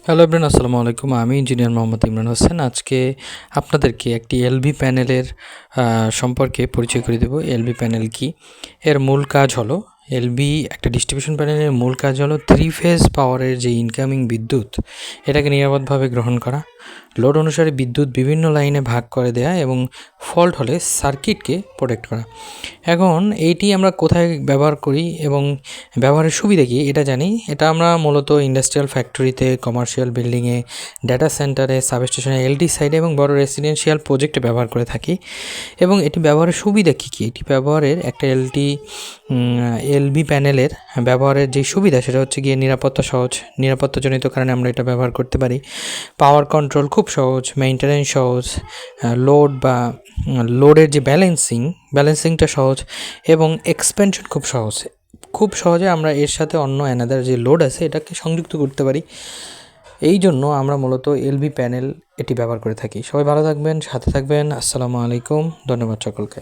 Hello everyone, আসসালামু আলাইকুম। আমি ইঞ্জিনিয়ার মোহাম্মদ ইমরান হোসেন। আজকে আপনাদেরকে একটি এলভি প্যানেলের সম্পর্কে পরিচয় করে দেব। এলভি প্যানেল কি, এর মূল কাজ হলো, এলভি একটা ডিস্ট্রিবিউশন প্যানেলের মূল কাজ হলো 3 ফেজ পাওয়ারের যে ইনকামিং বিদ্যুৎ, এটাকে নিরাপদভাবে গ্রহণ করা, লোড অনুসারে বিদ্যুৎ বিভিন্ন লাইনে ভাগ করে দেয়া এবং ফল্ট হলে সার্কিটকে প্রোটেক্ট করা। এখন এইটি আমরা কোথায় ব্যবহার করি এবং ব্যবহারের সুবিধা কী এটা জানি। এটা আমরা মূলত ইন্ডাস্ট্রিয়াল ফ্যাক্টরিতে, কমার্শিয়াল বিল্ডিংয়ে, ডাটা সেন্টারে, সাবস্টেশনে, এলডি সাইডে এবং বড় রেসিডেন্সিয়াল প্রজেক্টে ব্যবহার করে থাকি। এবং এটি ব্যবহারের সুবিধা কী কী, এটি ব্যবহারের একটা এলবি প্যানেলের ব্যবহারের যে সুবিধা সেটা হচ্ছে গিয়ে নিরাপত্তাজনিত কারণে আমরা এটা ব্যবহার করতে পারি। পাওয়ার কন্ট্রোল খুব সহজ, মেইনটেনেন্স সহজ, লোডের যে ব্যালেন্সিংটা সহজ এবং এক্সপেনশন খুব সহজে আমরা এর সাথে অন্য অ্যানাদার যে লোড আছে এটাকে সংযুক্ত করতে পারি। এই জন্য আমরা মূলত এলভি প্যানেল এটি ব্যবহার করে থাকি। সবাই ভালো থাকবেন, সাথে থাকবেন। আসসালামু আলাইকুম, ধন্যবাদ সকলকে।